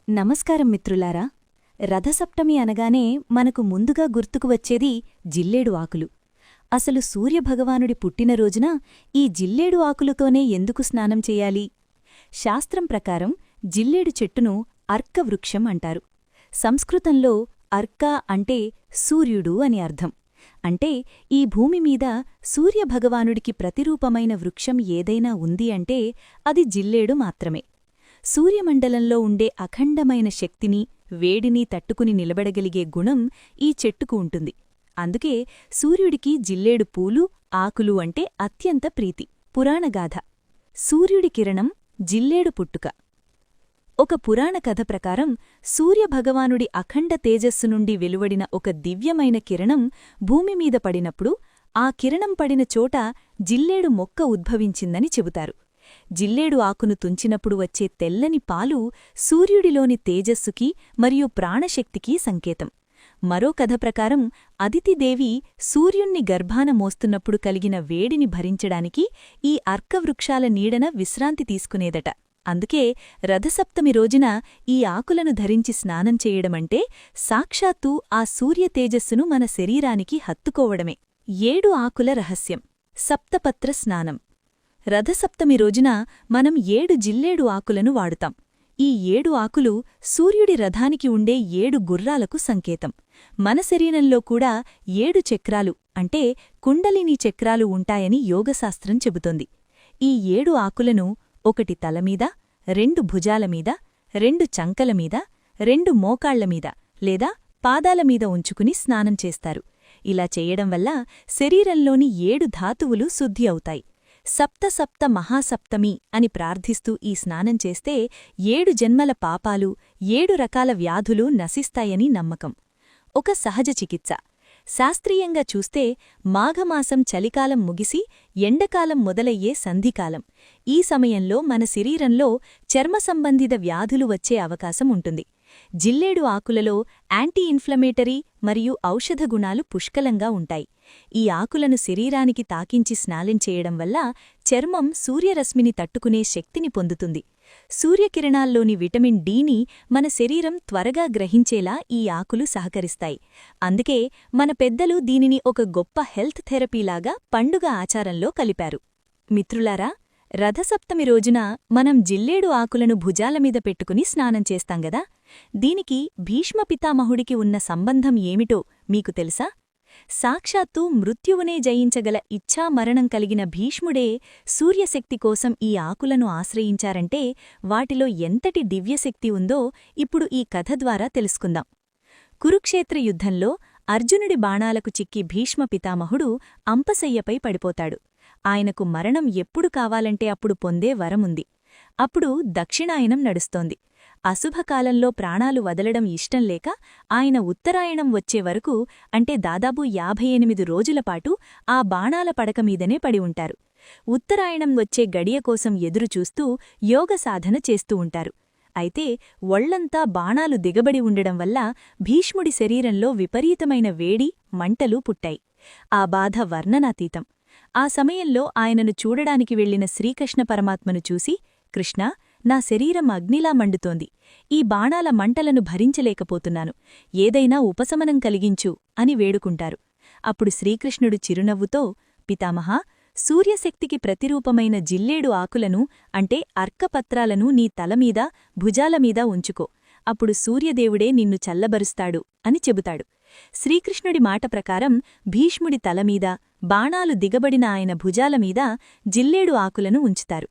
నమస్కారం మిత్రులారా. రథసప్తమి అనగానే మనకు ముందుగా గుర్తుకు వచ్చేది జిల్లేడు ఆకులు. అసలు సూర్యభగవానుడి పుట్టినరోజున ఈ జిల్లేడు ఆకులతోనే ఎందుకు స్నానం చెయ్యాలి? శాస్త్రం ప్రకారం జిల్లేడు చెట్టును అర్కవృక్షం అంటారు. సంస్కృతంలో అర్క అంటే సూర్యుడు అని అర్థం. అంటే ఈ భూమిమీద సూర్యభగవానుడికి ప్రతిరూపమైన వృక్షం ఏదైనా ఉంది అంటే అది జిల్లేడు మాత్రమే. సూర్యమండలంలో ఉండే అఖండమైన శక్తిని, వేడిని తట్టుకుని నిలబడగలిగే గుణం ఈ చెట్టుకు ఉంటుంది. అందుకే సూర్యుడికి జిల్లేడు పూలు, ఆకులు అంటే అత్యంత ప్రీతి. పురాణగాథ. సూర్యుడి కిరణం జిల్లేడు పుట్టుక. ఒక పురాణ కథ ప్రకారం సూర్యభగవానుడి అఖండ తేజస్సు నుండి వెలువడిన ఒక దివ్యమైన కిరణం భూమిమీద పడినప్పుడు ఆ కిరణం పడిన చోట జిల్లేడు మొక్క ఉద్భవించిందని చెబుతారు. జిల్లేడు ఆకును తుంచినప్పుడు వచ్చే తెల్లని పాలు సూర్యుడిలోని తేజస్సుకి మరియు ప్రాణశక్తికి సంకేతం. మరో కథ ప్రకారం అదితిదేవి సూర్యుణ్ణి గర్భాన మోస్తున్నప్పుడు కలిగిన వేడిని భరించడానికి ఈ అర్కవృక్షాల నీడన విశ్రాంతి తీసుకునేదట. అందుకే రథసప్తమి రోజున ఈ ఆకులను ధరించి స్నానం చేయడమంటే సాక్షాత్తూ ఆ సూర్యతేజస్సును మన శరీరానికి హత్తుకోవడమే. 7 ఆకుల రహస్యం. సప్తపత్ర స్నానం. రథసప్తమి రోజున మనం 7 జిల్లేడు ఆకులను వాడుతాం. ఈ 7 ఆకులు సూర్యుడి రథానికి ఉండే 7 గుర్రాలకు సంకేతం. మన శరీరంలో కూడా 7 చక్రాలు అంటే కుండలినీ చక్రాలు ఉంటాయని యోగశాస్త్రం చెబుతోంది. ఈ 7 ఆకులను 1 తలమీద, 2 భుజాలమీద, 2 చంకలమీద, 2 మోకాళ్లమీద లేదా పాదాలమీద ఉంచుకుని స్నానం చేస్తారు. ఇలా చేయడం వల్ల శరీరంలోని 7 ధాతువులు శుద్ధి అవుతాయి. సప్త సప్త మహాసప్తమి అని ప్రార్థిస్తూ ఈ స్నానం చేస్తే 7 జన్మల పాపాలు, 7 రకాల వ్యాధులు నశిస్తాయని నమ్మకం. ఒక సహజ చికిత్స. శాస్త్రీయంగా చూస్తే మాఘమాసం చలికాలం ముగిసి ఎండకాలం మొదలయ్యే సంధికాలం. ఈ సమయంలో మన శరీరంలో చర్మ సంబంధిత వ్యాధులు వచ్చే అవకాశం ఉంటుంది. జిల్లేడు ఆకులలో యాంటీ ఇన్ఫ్లమేటరీ మరియు ఔషధ గుణాలు పుష్కలంగా ఉంటాయి. ఈ ఆకులను శరీరానికి తాకించి స్నానం చేయడం వల్ల చర్మం సూర్యరశ్మిని తట్టుకునే శక్తిని పొందుతుంది. సూర్యకిరణాల్లోని విటమిన్ డిని మన శరీరం త్వరగా గ్రహించేలా ఈ ఆకులు సహకరిస్తాయి. అందుకే మన పెద్దలు దీనిని ఒక గొప్ప హెల్త్ థెరపీలాగా పండుగ ఆచారంలో కలిపారు. మిత్రులారా, రథసప్తమి రోజున మనం జిల్లేడు ఆకులను భుజాలమీద పెట్టుకుని స్నానం చేస్తాంగదా. దీనికి భీష్మపితామహుడికి ఉన్న సంబంధం ఏమిటో మీకు తెలుసా? సాక్షాత్తూ మృత్యువునే జయించగల ఇచ్ఛామరణం కలిగిన భీష్ముడే సూర్యశక్తి కోసం ఈ ఆకులను ఆశ్రయించారంటే వాటిలో ఎంతటి దివ్యశక్తి ఉందో ఇప్పుడు ఈ కథ ద్వారా తెలుసుకుందాం. కురుక్షేత్ర యుద్ధంలో అర్జునుడి బాణాలకు చిక్కి భీష్మపితామహుడు అంపశయ్యపై పడిపోతాడు. ఆయనకు మరణం ఎప్పుడు కావాలంటే అప్పుడు పొందే వరముంది. అప్పుడు దక్షిణాయనం నడుస్తోంది. అశుభకాలంలో ప్రాణాలు వదలడం ఇష్టంలేక ఆయన ఉత్తరాయణం వచ్చే వరకు అంటే దాదాపు 58 రోజులపాటు ఆ బాణాల పడకమీదనే పడి ఉంటారు. ఉత్తరాయణం వచ్చే గడియ కోసం ఎదురుచూస్తూ యోగ సాధన చేస్తూ ఉంటారు. అయితే ఒళ్లంతా బాణాలు దిగబడి ఉండడం వల్ల భీష్ముడి శరీరంలో విపరీతమైన వేడి, మంటలు పుట్టాయి. ఆ బాధ వర్ణనాతీతం. ఆ సమయంలో ఆయనను చూడడానికి వెళ్లిన శ్రీకృష్ణ పరమాత్మను చూసి, కృష్ణా, నా శరీరం అగ్నిలా మండుతోంది. ఈ బాణాల మంటలను భరించలేకపోతున్నాను. ఏదైనా ఉపశమనం కలిగించు అని వేడుకుంటారు. అప్పుడు శ్రీకృష్ణుడు చిరునవ్వుతో, పితామహా, సూర్యశక్తికి ప్రతిరూపమైన జిల్లేడు ఆకులను అంటే అర్కపత్రాలను నీ తలమీద, భుజాలమీద ఉంచుకో. అప్పుడు సూర్యదేవుడే నిన్ను చల్లబరుస్తాడు అని చెబుతాడు. శ్రీకృష్ణుడి మాట ప్రకారం భీష్ముడి తలమీద, బాణాలు దిగబడిన ఆయన భుజాలమీద జిల్లేడు ఆకులను ఉంచుతారు.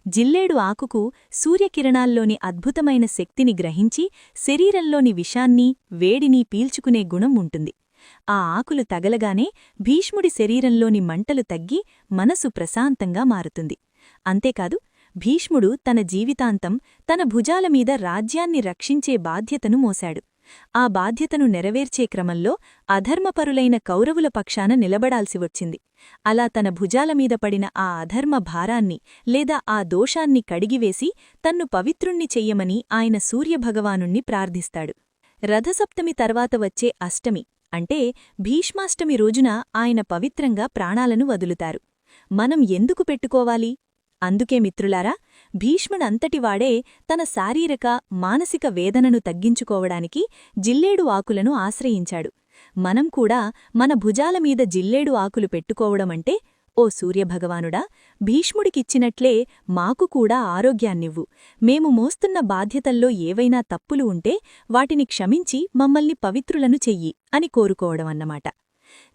జిల్లేడు ఆకుకు సూర్యకిరణాల్లోని అద్భుతమైన శక్తిని గ్రహించి శరీరంలోని విషాన్ని, వేడిని పీల్చుకునే గుణం ఉంటుంది. ఆ ఆకులు తగలగానే భీష్ముడి శరీరంలోని మంటలు తగ్గి మనసు ప్రశాంతంగా మారుతుంది. అంతేకాదు, భీష్ముడు తన జీవితాంతం తన భుజాలమీద రాజ్యాన్ని రక్షించే బాధ్యతను మోశాడు. ఆ బాధ్యతను నెరవేర్చే క్రమంలో అధర్మపరులైన కౌరవుల పక్షాన నిలబడాల్సి వచ్చింది. అలా తన భుజాలమీద పడిన ఆ అధర్మ భారాన్ని లేదా ఆ దోషాన్ని కడిగివేసి తన్ను పవిత్రుణ్ణి చెయ్యమని ఆయన సూర్యభగవానుణ్ణి ప్రార్థిస్తాడు. రథసప్తమి తర్వాత వచ్చే అష్టమి అంటే భీష్మాష్టమి రోజున ఆయన పవిత్రంగా ప్రాణాలను వదులుతారు. మనం ఎందుకు పెట్టుకోవాలి? అందుకే మిత్రులారా, భీష్ముడంతటివాడే తన శారీరక మానసిక వేదనను తగ్గించుకోవడానికి జిల్లేడు ఆకులను ఆశ్రయించాడు. మనం కూడా మన భుజాలమీద జిల్లేడు ఆకులు పెట్టుకోవడమంటే, ఓ సూర్యభగవానుడా, భీష్ముడికిచ్చినట్లే మాకు కూడా ఆరోగ్యాన్నివ్వు. మేము మోస్తున్న బాధ్యతల్లో ఏవైనా తప్పులు ఉంటే వాటిని క్షమించి మమ్మల్ని పవిత్రులను చెయ్యి అని కోరుకోవడమన్నమాట.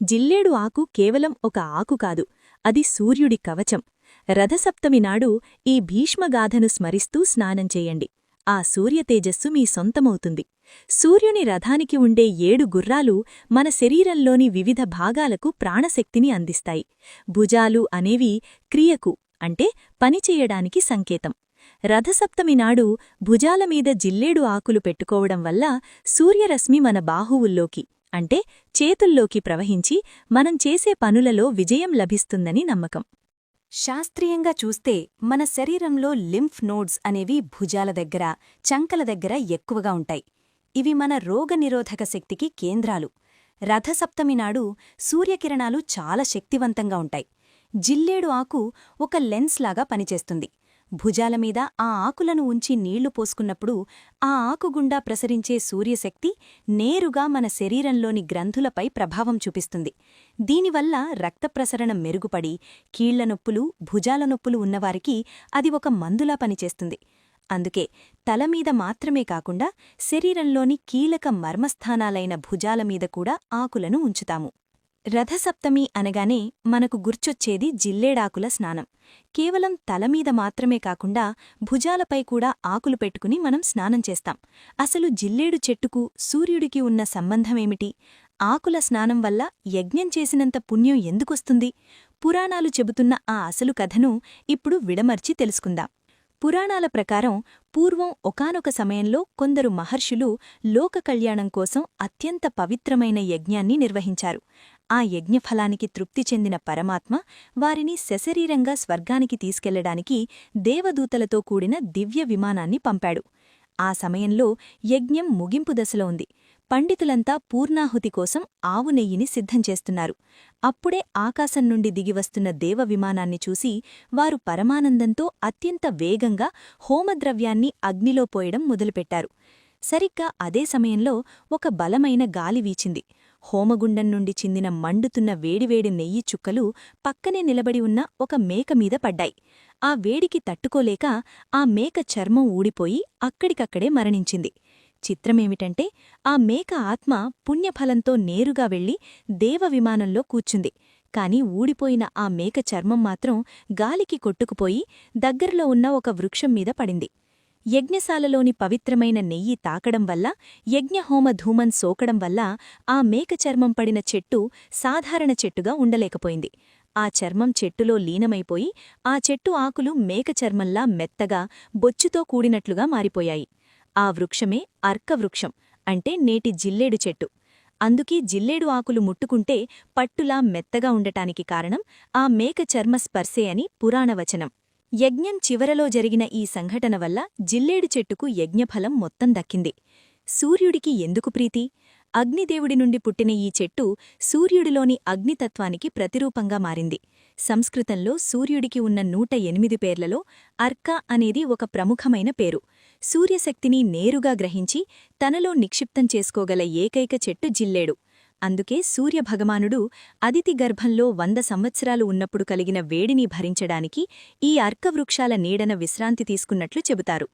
జిల్లేడు ఆకు కేవలం ఒక ఆకు కాదు, అది సూర్యుడి కవచం. రథసప్తమి నాడు ఈ భీష్మగాథను స్మరిస్తూ స్నానం చేయండి. ఆ సూర్యతేజస్సు మీ సొంతమవుతుంది. సూర్యుని రథానికి ఉండే 7 గుర్రాలు మన శరీరంలోని వివిధ భాగాలకు ప్రాణశక్తిని అందిస్తాయి. భుజాలు అనేవి క్రియకు, అంటే పనిచేయడానికి సంకేతం. రథసప్తమి నాడు భుజాలమీద జిల్లేడు ఆకులు పెట్టుకోవడం వల్ల సూర్యరశ్మి మన బాహువుల్లోకి, అంటే చేతుల్లోకి ప్రవహించి మనం చేసే పనులలో విజయం లభిస్తుందని నమ్మకం. శాస్త్రీయంగా చూస్తే మన శరీరంలో లింఫ్ నోడ్స్ అనేవి భుజాల దగ్గర, చంకల దగ్గర ఎక్కువగా ఉంటాయి. ఇవి మన రోగనిరోధక శక్తికి కేంద్రాలు. రథసప్తమి నాడు సూర్యకిరణాలు చాలా శక్తివంతంగా ఉంటాయి. జిల్లేడు ఆకు ఒక లెన్స్ లాగా పనిచేస్తుంది. భుజాలమీద ఆ ఆకులను ఉంచి నీళ్లు పోసుకున్నప్పుడు ఆ ఆకుగుండా ప్రసరించే సూర్యశక్తి నేరుగా మన శరీరంలోని గ్రంథులపై ప్రభావం చూపిస్తుంది. దీనివల్ల రక్తప్రసరణ మెరుగుపడి కీళ్ల నొప్పులు, భుజాల నొప్పులు ఉన్నవారికి అది ఒక మందులా పనిచేస్తుంది. అందుకే తలమీద మాత్రమే కాకుండా శరీరంలోని కీలక మర్మస్థానాలైన భుజాలమీద కూడా ఆకులను ఉంచుతాము. రథసప్తమి అనగానే మనకు గుర్చొచ్చేది జిల్లేడాకుల స్నానం. కేవలం తలమీద మాత్రమే కాకుండా భుజాలపై కూడా ఆకులు పెట్టుకుని మనం స్నానం చేస్తాం. అసలు జిల్లేడు చెట్టుకు సూర్యుడికి ఉన్న సంబంధమేమిటి? ఆకుల స్నానం వల్ల యజ్ఞం చేసినంత పుణ్యం ఎందుకొస్తుంది? పురాణాలు చెబుతున్న ఆ అసలు కథను ఇప్పుడు విడమర్చి తెలుసుకుందాం. పురాణాల ప్రకారం పూర్వం ఒకానొక సమయంలో కొందరు మహర్షులు లోక కళ్యాణం కోసం అత్యంత పవిత్రమైన యజ్ఞాన్ని నిర్వహించారు. ఆ యజ్ఞఫలానికి తృప్తి చెందిన పరమాత్మ వారిని సశరీరంగా స్వర్గానికి తీసుకెళ్లడానికి దేవదూతలతో కూడిన దివ్య విమానాన్ని పంపాడు. ఆ సమయంలో యజ్ఞం ముగింపు దశలో ఉంది. పండితులంతా పూర్ణాహుతి కోసం ఆవు నెయ్యిని సిద్ధం చేస్తున్నారు. అప్పుడే ఆకాశం నుండి దిగివస్తున్న దేవ విమానాన్ని చూసి వారు పరమానందంతో అత్యంత వేగంగా హోమద్రవ్యాన్ని అగ్నిలో పోయడం మొదలుపెట్టారు. సరిగ్గా అదే సమయంలో ఒక బలమైన గాలి వీచింది. హోమగుండం నుండి చిందిన మండుతున్న వేడివేడి నెయ్యి చుక్కలు పక్కనే నిలబడి ఉన్న ఒక మేక మీద పడ్డాయి. ఆ వేడికి తట్టుకోలేక ఆ మేక చర్మం ఊడిపోయి అక్కడికక్కడే మరణించింది. చిత్రమేమిటంటే ఆ మేక ఆత్మ పుణ్యఫలంతో నేరుగా వెళ్లి దేవ విమానంలో కూర్చుంది. కాని ఊడిపోయిన ఆ మేక చర్మం మాత్రం గాలికి కొట్టుకుపోయి దగ్గరలో ఉన్న ఒక వృక్షం మీద పడింది. యజ్ఞశాలలోని పవిత్రమైన నెయ్యి తాకడం వల్ల, యజ్ఞహోమ ధూమం సోకడం వల్ల ఆ మేక చర్మం పడిన చెట్టు సాధారణ చెట్టుగా ఉండలేకపోయింది. ఆ చర్మం చెట్టులో లీనమైపోయి ఆ చెట్టు ఆకులు మేక చర్మంలా మెత్తగా, బొచ్చుతో కూడినట్లుగా మారిపోయాయి. ఆ వృక్షమే అర్కవృక్షం, అంటే నేటి జిల్లేడు చెట్టు. అందుకీ జిల్లేడు ఆకులు ముట్టుకుంటే పట్టులా మెత్తగా ఉండటానికి కారణం ఆ మేక చర్మ స్పర్శే అని పురాణవచనం. యజ్ఞం చివరలో జరిగిన ఈ సంఘటన వల్ల జిల్లేడు చెట్టుకు యజ్ఞఫలం మొత్తం దక్కింది. సూర్యుడికి ఎందుకు ప్రీతి? అగ్నిదేవుడి నుండి పుట్టిన ఈ చెట్టు సూర్యుడిలోని అగ్నితత్వానికి ప్రతిరూపంగా మారింది. సంస్కృతంలో సూర్యుడికి ఉన్న 108 పేర్లలో అర్క అనేది ఒక ప్రముఖమైన పేరు. సూర్యశక్తిని నేరుగా గ్రహించి తనలో నిక్షిప్తం చేసుకోగల ఏకైక చెట్టు జిల్లేడు. అందుకే సూర్యభగవానుడు అదితి గర్భంలో 100 సంవత్సరాలు ఉన్నప్పుడు కలిగిన వేడిని భరించడానికి ఈ అర్కవృక్షాల నీడన విశ్రాంతి తీసుకున్నట్లు చెబుతారు.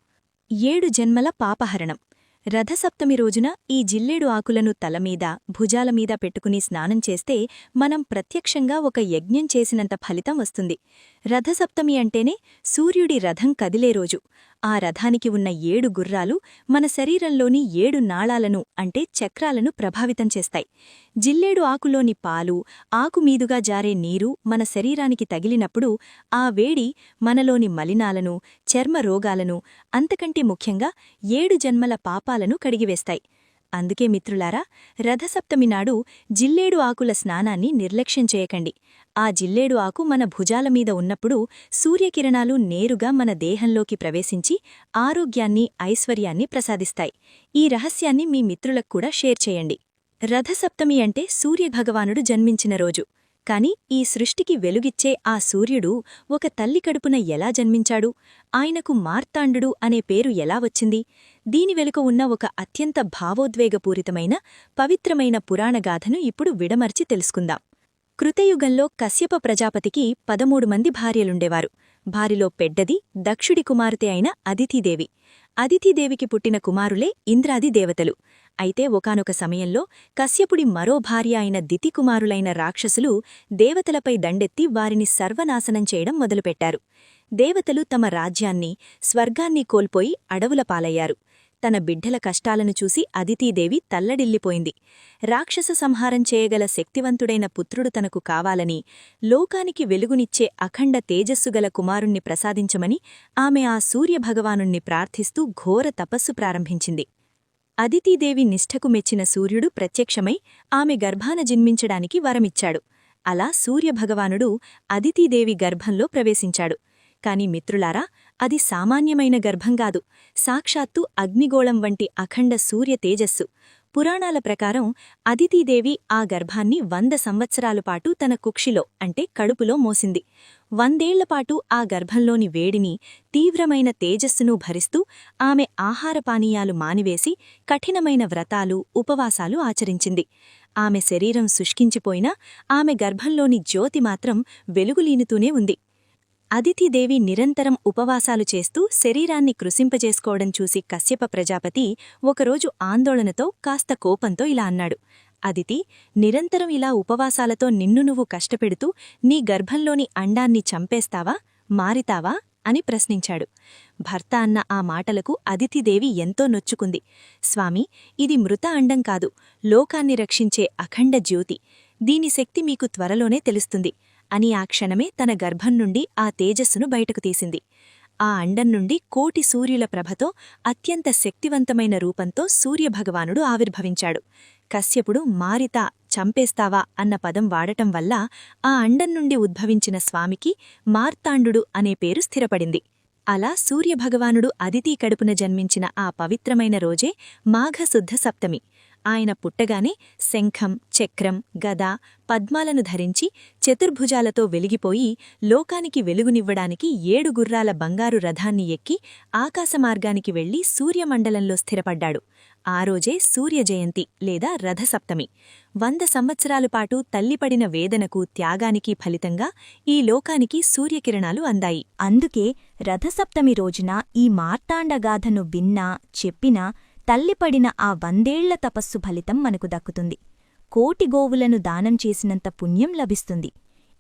7 జన్మల పాపహరణం. రథసప్తమి రోజున ఈ జిల్లేడు ఆకులను తలమీద, భుజాలమీద పెట్టుకుని స్నానం చేస్తే మనం ప్రత్యక్షంగా ఒక యజ్ఞం చేసినంత ఫలితం వస్తుంది. రథసప్తమి అంటేనే సూర్యుడి రథం కదిలే రోజు. ఆ రథానికి ఉన్న 7 గుర్రాలు మన శరీరంలోని 7 నాళాలను, అంటే చక్రాలను ప్రభావితం చేస్తాయి. జిల్లేడు ఆకులోని పాలు, ఆకుమీదుగా జారే నీరు మన శరీరానికి తగిలినప్పుడు ఆ వేడి మనలోని మలినాలను, చర్మ రోగాలను, అంతకంటే ముఖ్యంగా 7 జన్మల పాపాలను కడిగివేస్తాయి. అందుకే మిత్రులారా, రథసప్తమి నాడు జిల్లేడు ఆకుల స్నానాన్ని నిర్లక్ష్యం చేయకండి. ఆ జిల్లేడు ఆకు మన భుజాలమీద ఉన్నప్పుడు సూర్యకిరణాలు నేరుగా మన దేహంలోకి ప్రవేశించి ఆరోగ్యాన్ని, ఐశ్వర్యాన్ని ప్రసాదిస్తాయి. ఈ రహస్యాన్ని మీ మిత్రులకు కూడా షేర్ చేయండి. రథసప్తమి అంటే సూర్యభగవానుడు జన్మించిన రోజు. కాని ఈ సృష్టికి వెలుగిచ్చే ఆ సూర్యుడు ఒక తల్లి కడుపున ఎలా జన్మించాడు? ఆయనకు మార్తాండు అనే పేరు ఎలా వచ్చింది? దీని వెనుక ఉన్న ఒక అత్యంత భావోద్వేగపూరితమైన పవిత్రమైన పురాణగాథను ఇప్పుడు విడమర్చి తెలుసుకుందాం. కృతయుగంలో కశ్యప ప్రజాపతికి 13 మంది భార్యలుండేవారు. భార్యలో పెద్దది దక్షుడి కుమార్తె అయిన అదితిదేవి. అదితిదేవికి పుట్టిన కుమారులే ఇంద్రాది దేవతలు. అయితే ఒకానొక సమయంలో కశ్యపుడి మరో భార్య అయిన దితికుమారులైన రాక్షసులు దేవతలపై దండెత్తి వారిని సర్వనాశనం చేయడం మొదలుపెట్టారు. దేవతలు తమ రాజ్యాన్ని, స్వర్గాన్ని కోల్పోయి అడవుల పాలయ్యారు. తన బిడ్డల కష్టాలను చూసి అదితీదేవి తల్లడిల్లిపోయింది. రాక్షస సంహారం చేయగల శక్తివంతుడైన పుత్రుడు తనకు కావాలని, లోకానికి వెలుగునిచ్చే అఖండ తేజస్సుగల కుమారుణ్ణి ప్రసాదించమని ఆమె ఆ సూర్యభగవానుణ్ణి ప్రార్థిస్తూ ఘోర తపస్సు ప్రారంభించింది. అదితీదేవి నిష్ఠకు మెచ్చిన సూర్యుడు ప్రత్యక్షమై ఆమె గర్భాన జన్మించడానికి వరమిచ్చాడు. అలా సూర్యభగవానుడు అదితీదేవి గర్భంలో ప్రవేశించాడు. కాని మిత్రులారా, అది సామాన్యమైన గర్భంగాదు, సాక్షాత్తు అగ్నిగోళం వంటి అఖండ సూర్య తేజస్సు. పురాణాల ప్రకారం అదితీదేవి ఆ గర్భాన్ని 100 సంవత్సరాలపాటు తన కుక్షిలో అంటే కడుపులో మోసింది. 100 ఏళ్లపాటు ఆ గర్భంలోని వేడిని, తీవ్రమైన తేజస్సును భరిస్తూ ఆమె ఆహారపానీయాలు మానివేసి కఠినమైన వ్రతాలు, ఉపవాసాలు ఆచరించింది. ఆమె శరీరం శుష్కించిపోయినా ఆమె గర్భంలోని జ్యోతి మాత్రం వెలుగులీనుతూనే ఉంది. అదితిదేవి నిరంతరం ఉపవాసాలు చేస్తూ శరీరాన్ని కృశింపజేసుకోవడం చూసి కశ్యప ప్రజాపతి ఒకరోజు ఆందోళనతో కాస్త కోపంతో ఇలా అన్నాడు: అదితి, నిరంతరం ఇలా ఉపవాసాలతో నిన్ను నువ్వు కష్టపెడుతూ నీ గర్భంలోని అండాన్ని చంపేస్తావా, మారితావా అని ప్రశ్నించాడు. భర్త అన్న ఆ మాటలకు అదితిదేవి ఎంతో నొచ్చుకుంది. స్వామి, ఇది మృత అండం కాదు, లోకాన్ని రక్షించే అఖండ జ్యోతి. దీని శక్తి మీకు త్వరలోనే తెలుస్తుంది అని ఆ క్షణమే తన గర్భం నుండి ఆ తేజస్సును బయటకు తీసింది. ఆ అండం నుండి కోటి సూర్యుల ప్రభతో అత్యంత శక్తివంతమైన రూపంతో సూర్యభగవానుడు ఆవిర్భవించాడు. కశ్యపుడు మారితా, చంపేస్తావా అన్న పదం వాడటం వల్ల ఆ అండం నుండి ఉద్భవించిన స్వామికి మార్తాండు అనే పేరు స్థిరపడింది. అలా సూర్యభగవానుడు అదితి కడుపున జన్మించిన ఆ పవిత్రమైన రోజే మాఘశుద్ధ సప్తమి. ఆయన పుట్టగానే శంఖం, చక్రం, గద, పద్మాలను ధరించి చతుర్భుజాలతో వెలిగిపోయి లోకానికి వెలుగునివ్వడానికి 7 గుర్రాల బంగారు రథాన్ని ఎక్కి ఆకాశమార్గానికి వెళ్లి సూర్యమండలంలో స్థిరపడ్డాడు. ఆ రోజే సూర్యజయంతి లేదా రథసప్తమి. 100 సంవత్సరాలపాటు తల్లిపడిన వేదనకు, త్యాగానికి ఫలితంగా ఈ లోకానికి సూర్యకిరణాలు అందాయి. అందుకే రథసప్తమి రోజున ఈ మార్తాండగాథను విన్నా, చెప్పినా తల్లిపడిన ఆ 100 ఏళ్ల తపస్సు ఫలితం మనకు దక్కుతుంది. కోటి గోవులను దానం చేసినంత పుణ్యం లభిస్తుంది.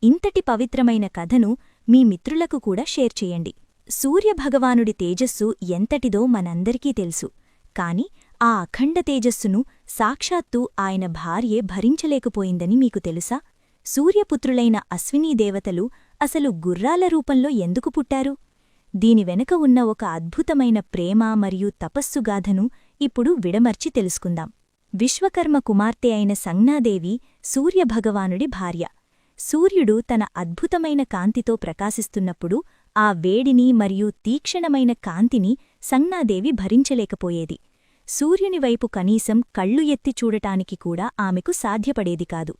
ఇంతటి పవిత్రమైన కథను మీ మిత్రులకు కూడా షేర్ చేయండి. సూర్యభగవానుడి తేజస్సు ఎంతటిదో మనందరికీ తెలుసు. కాని ఆ అఖండ తేజస్సును సాక్షాత్తు ఆయన భార్యే భరించలేకపోయిందని మీకు తెలుసా? సూర్యపుత్రులైన అశ్వినీదేవతలు అసలు గుర్రాల రూపంలో ఎందుకు పుట్టారు? దీని వెనుక ఉన్న ఒక అద్భుతమైన ప్రేమ మరియు తపస్సుగాథను ఇప్పుడు విడమర్చి తెలుసుకుందాం. విశ్వకర్మ కుమార్తె అయిన సంజ్ఞాదేవి సూర్యభగవానుడి భార్య. సూర్యుడు తన అద్భుతమైన కాంతితో ప్రకాశిస్తున్నప్పుడు ఆ వేడిని మరియు తీక్షణమైన కాంతిని సంజ్ఞాదేవి భరించలేకపోయేది. సూర్యునివైపు కనీసం కళ్ళు ఎత్తి చూడటానికి కూడా ఆమెకు సాధ్యపడేది కాదు.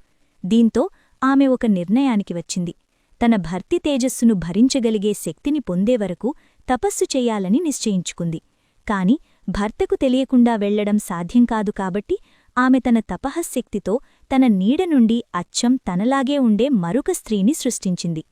దీంతో ఆమె ఒక నిర్ణయానికి వచ్చింది. తన భర్తి తేజస్సును భరించగలిగే శక్తిని పొందేవరకు తపస్సు చెయ్యాలని నిశ్చయించుకుంది. కాని భర్తకు తెలియకుండా వెళ్లడం సాధ్యం కాదు కాబట్టి ఆమె తన తపఃశక్తితో తన నీడ నుండి అచ్చం తనలాగే ఉండే మరొక స్త్రీని సృష్టించింది.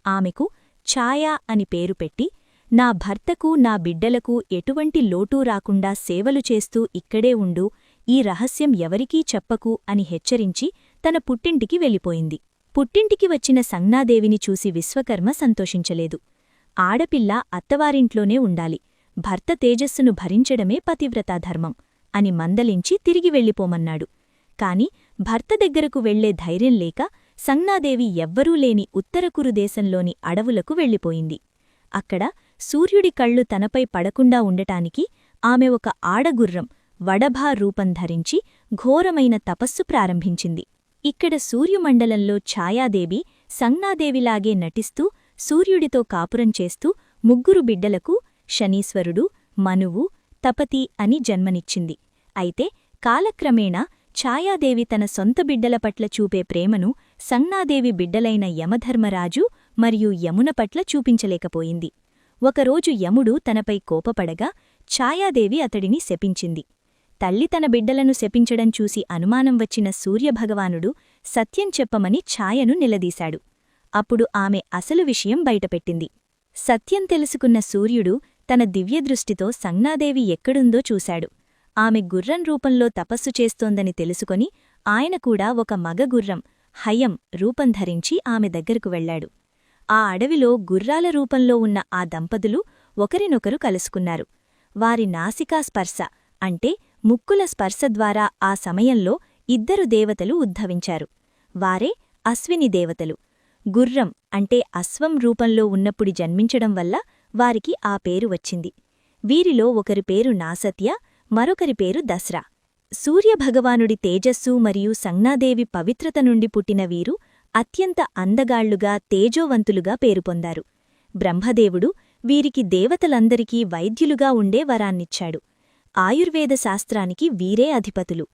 ఆమెకు ఛాయా అని పేరు పెట్టి, నా భర్తకు, నా బిడ్డలకు ఎటువంటి లోటూ రాకుండా సేవలు చేస్తూ ఇక్కడే ఉండు, ఈ రహస్యం ఎవరికీ చెప్పకు అని హెచ్చరించి తన పుట్టింటికి వెళ్ళిపోయింది. పుట్టింటికి వచ్చిన సంజ్ఞాదేవిని చూసి విశ్వకర్మ సంతోషించలేదు. ఆడపిల్ల అత్తవారింట్లోనే ఉండాలి, భర్త తేజస్సును భరించడమే పతివ్రతాధర్మం అని మందలించి తిరిగి వెళ్ళిపోమన్నాడు. కాని భర్త దగ్గరకు వెళ్లే ధైర్యం లేక సంజ్ఞాదేవి ఎవ్వరూ లేని ఉత్తరకురు దేశంలోని అడవులకు వెళ్ళిపోయింది. అక్కడ సూర్యుడి కళ్ళు తనపై పడకుండా ఉండటానికి ఆమె ఒక ఆడగుర్రం వడభా రూపం ధరించి ఘోరమైన తపస్సు ప్రారంభించింది. ఇక్కడ సూర్యమండలంలో ఛాయాదేవి సంజ్ఞాదేవిలాగే నటిస్తూ సూర్యుడితో కాపురం చేస్తూ 3 బిడ్డలకు శనీశ్వరుడు, మనువు, తపతి అని జన్మనిచ్చింది. అయితే కాలక్రమేణా ఛాయాదేవి తన సొంత బిడ్డల పట్ల చూపే ప్రేమను సంజ్ఞాదేవి బిడ్డలైన యమధర్మరాజు మరియు యమున పట్ల చూపించలేకపోయింది. ఒకరోజు యముడు తనపై కోపపడగా ఛాయాదేవి అతడిని శపించింది. తల్లి తన బిడ్డలను శపించడం చూసి అనుమానం వచ్చిన సూర్యభగవానుడు సత్యం చెప్పమని ఛాయను నిలదీశాడు. అప్పుడు ఆమె అసలు విషయం బయటపెట్టింది. సత్యం తెలుసుకున్న సూర్యుడు తన దివ్యదృష్టితో సంజ్ఞాదేవి ఎక్కడుందో చూశాడు. ఆమె గుర్రం రూపంలో తపస్సు చేస్తోందని తెలుసుకొని ఆయన కూడా ఒక మగ గుర్రం హయం రూపం ధరించి ఆమె దగ్గరకు వెళ్లాడు. ఆ అడవిలో గుర్రాల రూపంలో ఉన్న ఆ దంపతులు ఒకరినొకరు కలుసుకున్నారు. వారి నాసికా స్పర్శ అంటే ముక్కుల స్పర్శ ద్వారా ఆ సమయంలో ఇద్దరు దేవతలు ఉద్భవించారు. వారే అశ్విని దేవతలు. గుర్రం అంటే అశ్వం రూపంలో ఉన్నప్పుడు జన్మించడం వల్ల వారికి ఆ పేరు వచ్చింది. వీరిలో ఒకరి పేరు నాసత్య, మరొకరి పేరు దస్రా. సూర్యభగవానుడి తేజస్సు మరియు సంజ్ఞాదేవి పవిత్రత నుండి పుట్టిన వీరు అత్యంత అందగాళ్లుగా తేజోవంతులుగా పేరుపొందారు. బ్రహ్మదేవుడు వీరికి దేవతలందరికీ వైద్యులుగా ఉండే వరాన్నిచ్చాడు. ఆయుర్వేద శాస్త్రానికి వీరే అధిపతులు.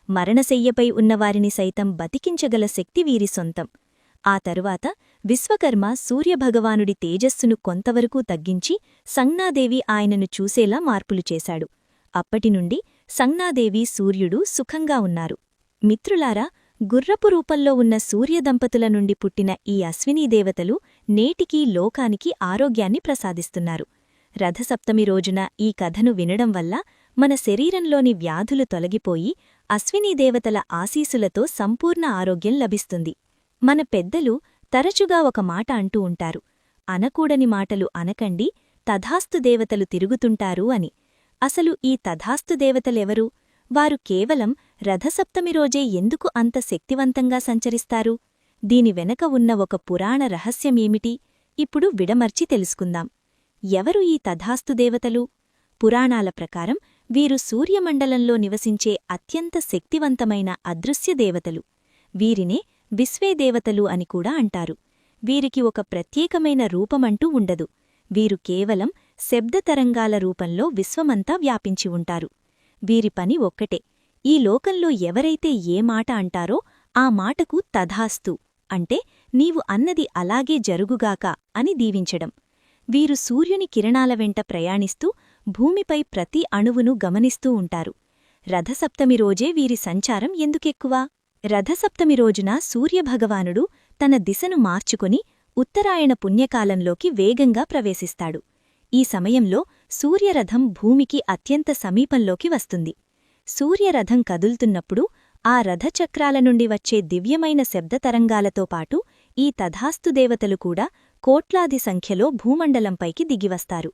మరణశయ్యపై ఉన్నవారిని సైతం బతికించగల శక్తి వీరి సొంతం. ఆ తరువాత విశ్వకర్మ సూర్యభగవానుడి తేజస్సును కొంతవరకు తగ్గించి సంజ్ఞాదేవి ఆయనను చూసేలా మార్పులు చేశాడు. అప్పటినుండి సంజ్ఞాదేవి సూర్యుడు సుఖంగా ఉన్నారు. మిత్రులారా, గుర్రపు రూపంలో ఉన్న సూర్యదంపతుల నుండి పుట్టిన ఈ అశ్వినీదేవతలు నేటికీ లోకానికి ఆరోగ్యాన్ని ప్రసాదిస్తున్నారు. రథసప్తమి రోజున ఈ కథను వినడం వల్ల మన శరీరంలోని వ్యాధులు తొలగిపోయి అశ్వినీదేవతల ఆశీసులతో సంపూర్ణ ఆరోగ్యం లభిస్తుంది. మన పెద్దలు తరచుగా ఒక మాట అంటూ ఉంటారు, అనకూడని మాటలు అనకండి, తథాస్తు దేవతలు తిరుగుతుంటారు అని. అసలు ఈ తథాస్తు దేవతలెవరు? వారు కేవలం రథసప్తమి రోజే ఎందుకు అంత శక్తివంతంగా సంచరిస్తారు? దీని వెనక ఉన్న ఒక పురాణ రహస్యమేమిటి? ఇప్పుడు విడమర్చి తెలుసుకుందాం. ఎవరు ఈ తథాస్తు దేవతలు? పురాణాల ప్రకారం వీరు సూర్యమండలంలో నివసించే అత్యంత శక్తివంతమైన అదృశ్య దేవతలు. వీరినే విశ్వేదేవతలు అని కూడా అంటారు. వీరికి ఒక ప్రత్యేకమైన రూపమంటూ ఉండదు. వీరు కేవలం శబ్దతరంగాల రూపంలో విశ్వమంతా వ్యాపించి ఉంటారు. వీరి పని ఒక్కటే, ఈ లోకంలో ఎవరైతే ఏ మాట అంటారో ఆ మాటకు తథాస్తు అంటే నీవు అన్నది అలాగే జరుగుగాక అని దీవించడం. వీరు సూర్యుని కిరణాల వెంట ప్రయాణిస్తూ భూమిపై ప్రతి అణువును గమనిస్తూ ఉంటారు. రథసప్తమి రోజే వీరి సంచారం ఎందుకెక్కువ? రథసప్తమి రోజున సూర్యభగవానుడు తన దిశను మార్చుకొని ఉత్తరాయణ పుణ్యకాలంలోకి వేగంగా ప్రవేశిస్తాడు. ఈ సమయంలో సూర్యరథం భూమికి అత్యంత సమీపంలోకి వస్తుంది. సూర్యరథం కదుల్తున్నప్పుడు ఆ రథచక్రాల నుండి వచ్చే దివ్యమైన శబ్దతరంగాలతో పాటు ఈ తథాస్తు దేవతలు కూడా కోట్లాది సంఖ్యలో భూమండలంపైకి దిగివస్తారు.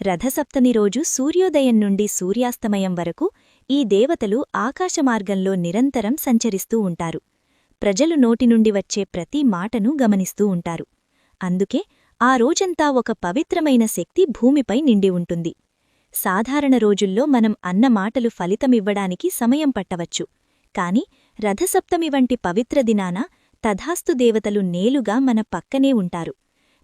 రథసప్తమి రోజు సూర్యోదయం నుండి సూర్యాస్తమయం వరకు ఈ దేవతలు ఆకాశమార్గంలో నిరంతరం సంచరిస్తూ ఉంటారు. ప్రజలు నోటి నుండి వచ్చే ప్రతి మాటను గమనిస్తూ ఉంటారు. అందుకే ఆ రోజంతా ఒక పవిత్రమైన శక్తి భూమిపై నిండి ఉంటుంది. సాధారణ రోజుల్లో మనం అన్న మాటలు ఫలితమివ్వడానికి సమయం పట్టవచ్చు. కాని రథసప్తమి వంటి పవిత్ర దినాన తథాస్తు దేవతలు నేలుగా మన పక్కనే ఉంటారు.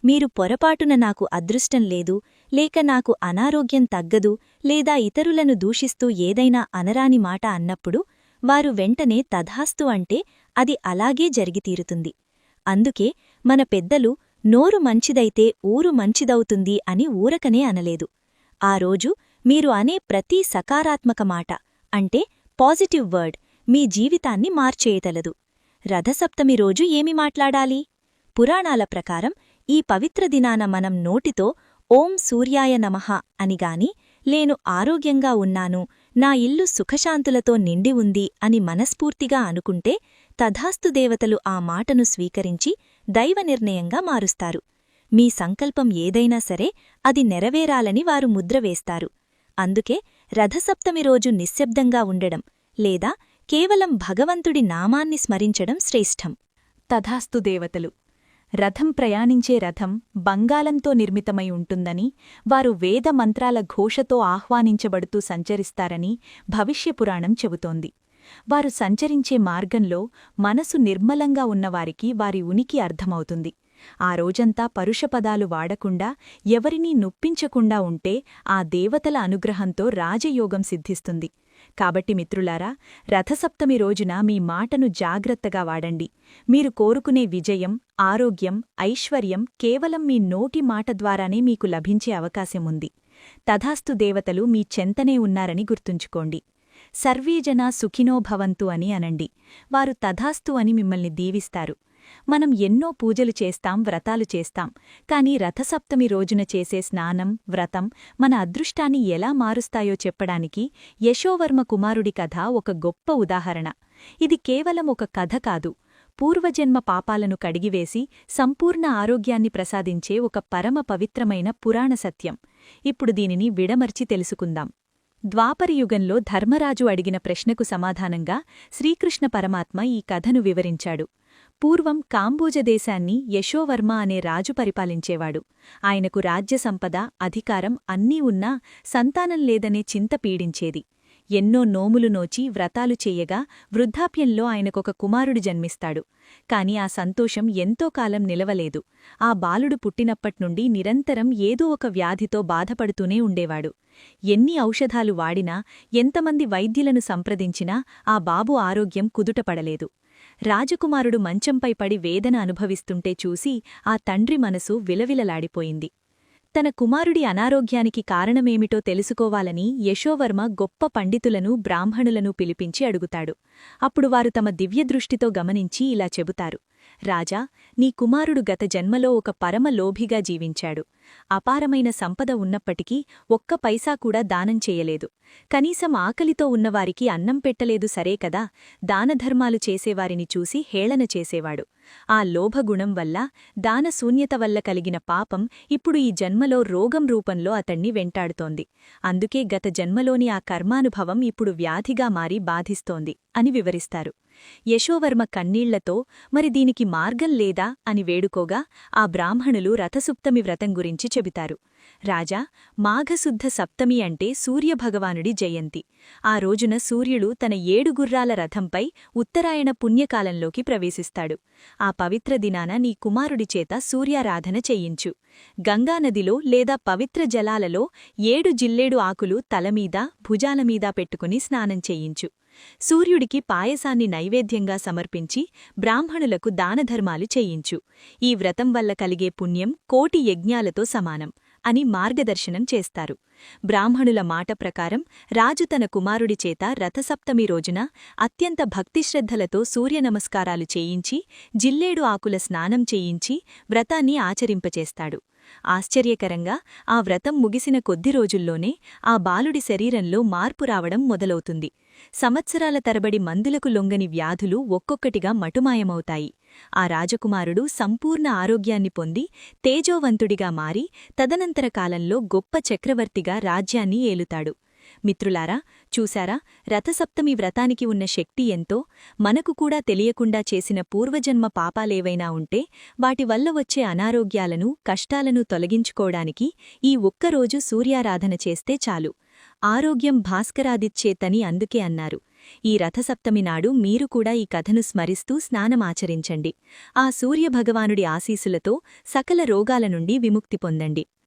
మీరు పొరపాటున నాకు అదృష్టం లేదు, లేక నాకు అనారోగ్యం తగ్గదు, లేదా ఇతరులను దూషిస్తూ ఏదైనా అనరాని మాట అన్నప్పుడు వారు వెంటనే తథాస్తు అంటే అది అలాగే జరిగితీరుతుంది. అందుకే మన పెద్దలు నోరు మంచిదైతే ఊరు మంచిదవుతుంది అని ఊరకనే అనలేదు. ఆ రోజు మీరు అనే ప్రతి సకారాత్మక మాట అంటే పాజిటివ్ వర్డ్ మీ జీవితాన్ని మార్చేయగలదు. రథసప్తమి రోజు ఏమి మాట్లాడాలి? పురాణాల ప్రకారం ఈ పవిత్ర దినాన మనం నోటితో ఓం సూర్యాయ నమః అనిగాని, నేను ఆరోగ్యంగా ఉన్నాను, నా ఇల్లు సుఖశాంతులతో నిండి ఉంది అని మనస్ఫూర్తిగా అనుకుంటే తథాస్తు దేవతలు ఆ మాటను స్వీకరించి దైవనిర్ణయంగా మారుస్తారు. మీ సంకల్పం ఏదైనా సరే అది నెరవేరాలని వారు ముద్ర వేస్తారు. అందుకే రథసప్తమి రోజు నిశ్శబ్దంగా ఉండడం లేదా కేవలం భగవంతుడి నామాన్ని స్మరించడం శ్రేష్టం. తథాస్తు దేవతలు. రథం ప్రయాణించే రథం బంగాలంతో నిర్మితమై ఉంటుందని, వారు వేద మంత్రాల ఘోషతో ఆహ్వానించబడుతూ సంచరిస్తారని భవిష్యపురాణం చెబుతోంది. వారు సంచరించే మార్గంలో మనసు నిర్మలంగా ఉన్నవారికి వారి ఉనికి అర్థమవుతుంది. ఆ రోజంతా పరుషపదాలు వాడకుండా ఎవరినీ నొప్పించకుండా ఉంటే ఆ దేవతల అనుగ్రహంతో రాజయోగం సిద్ధిస్తుంది. కాబట్టి మిత్రులారా, రథసప్తమి రోజున మీ మాటను జాగ్రత్తగా వాడండి. మీరు కోరుకునే విజయం, ఆరోగ్యం, ఐశ్వర్యం కేవలం మీ నోటి మాట ద్వారానే మీకు లభించే అవకాశముంది. తథాస్తు దేవతలు మీ చెంతనే ఉన్నారని గుర్తుంచుకోండి. సర్వేజనా సుఖినో భవంతు అని అనండి. వారు తథాస్తు అని మిమ్మల్ని దీవిస్తారు. మనం ఎన్నో పూజలు చేస్తాం, వ్రతాలు చేస్తాం, కాని రథసప్తమి రోజున చేసే స్నానం, వ్రతం మన అదృష్టాన్ని ఎలా మారుస్తాయో చెప్పడానికి యశోవర్మ కుమారుడి కథ ఒక గొప్ప ఉదాహరణ. ఇది కేవలం ఒక కథ కాదు, పూర్వజన్మ పాపాలను కడిగివేసి సంపూర్ణ ఆరోగ్యాన్ని ప్రసాదించే ఒక పరమ పవిత్రమైన పురాణ సత్యం. ఇప్పుడు దీనిని విడమర్చి తెలుసుకుందాం. ద్వాపరయుగంలో ధర్మరాజు అడిగిన ప్రశ్నకు సమాధానంగా శ్రీకృష్ణ పరమాత్మ ఈ కథను వివరించాడు. పూర్వం కాంబోజదేశాన్ని యశోవర్మ అనే రాజు పరిపాలించేవాడు. ఆయనకు రాజ్యసంపద, అధికారం అన్నీ ఉన్నా సంతానం లేదనే చింత పీడించేది. ఎన్నో నోములు నోచి వ్రతాలు చెయ్యగా వృద్ధాప్యంలో ఆయనకొక కుమారుడు జన్మిస్తాడు. కాని ఆ సంతోషం ఎంతో కాలం నిలవలేదు. ఆ బాలుడు పుట్టినప్పట్నుండి నిరంతరం ఏదో ఒక వ్యాధితో బాధపడుతూనే ఉండేవాడు. ఎన్ని ఔషధాలు వాడినా, ఎంతమంది వైద్యులను సంప్రదించినా ఆ బాబు ఆరోగ్యం కుదుటపడలేదు. రాజకుమారుడు మంచంపై పడి వేదన అనుభవిస్తుంటే చూసి ఆ తండ్రి మనసు విలవిలలాడిపోయింది. తన కుమారుడి అనారోగ్యానికి కారణమేమిటో తెలుసుకోవాలని యశోవర్మ గొప్ప పండితులను, బ్రాహ్మణులను పిలిపించి అడుగుతాడు. అప్పుడు వారు తమ దివ్యదృష్టితో గమనించి ఇలా చెబుతారు: రాజా, నీ కుమారుడు గత జన్మలో ఒక పరమ లోభిగా జీవించాడు. అపారమైన సంపద ఉన్నప్పటికీ ఒక్క పైసా కూడా దానం చేయలేదు. కనీసం ఆకలితో ఉన్నవారికి అన్నం పెట్టలేదు సరే కదా, దానధర్మాలు చేసేవారిని చూసి హేళన చేసేవాడు. ఆ లోభగుణం వల్ల, దానశూన్యత వల్ల కలిగిన పాపం ఇప్పుడు ఈ జన్మలో రోగం రూపంలో అతణ్ణి వెంటాడుతోంది. అందుకే గత జన్మలోని ఆ కర్మానుభవం ఇప్పుడు వ్యాధిగా మారి బాధిస్తోంది అని వివరిస్తారు. యశోవర్మ కన్నీళ్లతో మరి దీనికి మార్గం లేదా అని వేడుకోగా ఆ బ్రాహ్మణులు రథసప్తమి వ్రతం గురించి చెబుతారు. రాజా, మాఘశుద్ధ సప్తమి అంటే సూర్యభగవానుడి జయంతి. ఆ రోజున సూర్యుడు తన 7 గుర్రాల రథంపై ఉత్తరాయణ పుణ్యకాలంలోకి ప్రవేశిస్తాడు. ఆ పవిత్ర దినాన నీ కుమారుడి చేత సూర్యారాధన చెయ్యించు. గంగానదిలో లేదా పవిత్ర జలాలలో 7 జిల్లేడు ఆకులు తలమీద, భుజాలమీద పెట్టుకుని స్నానం చేయించు. సూర్యుడికి పాయసాన్ని నైవేద్యంగా సమర్పించి బ్రాహ్మణులకు దానధర్మాలు చేయించు. ఈ వ్రతం వల్ల కలిగే పుణ్యం కోటి యజ్ఞాలతో సమానం అని మార్గదర్శనం చేస్తారు. బ్రాహ్మణుల మాట ప్రకారం రాజు తన కుమారుడి చేత రథసప్తమి రోజున అత్యంత భక్తిశ్రద్ధలతో సూర్యనమస్కారాలు చేయించి, జిల్లేడు ఆకుల స్నానం చేయించి వ్రతాన్ని ఆచరింపచేస్తాడు. ఆశ్చర్యకరంగా ఆ వ్రతం ముగిసిన కొద్ది రోజుల్లోనే ఆ బాలుడి శరీరంలో మార్పు రావడం మొదలవుతుంది. సంవత్సరాల తరబడి మందులకు లొంగని వ్యాధులు ఒక్కొక్కటిగా మటుమాయమవుతాయి. ఆ రాజకుమారుడు సంపూర్ణ ఆరోగ్యాన్ని పొంది తేజోవంతుడిగా మారి తదనంతర కాలంలో గొప్ప చక్రవర్తిగా రాజ్యాన్ని ఏలుతాడు. మిత్రులారా, చూశారా రథసప్తమి వ్రతానికి ఉన్న శక్తి ఎంతో? మనకు కూడా తెలియకుండా చేసిన పూర్వజన్మ పాపాలేవైనా ఉంటే వాటి వల్ల వచ్చే అనారోగ్యాలను, కష్టాలను తొలగించుకోవడానికి ఈ ఒక్కరోజు సూర్యారాధన చేస్తే చాలు. ఆరోగ్యం భాస్కరాదిచ్చేతని అందుకే అన్నారు. ఈ రథసప్తమి నాడు మీరు కూడా ఈ కథను స్మరిస్తూ స్నానమాచరించండి. ఆ సూర్యభగవానుడి ఆశీసులతో సకల రోగాల నుండి విముక్తి పొందండి.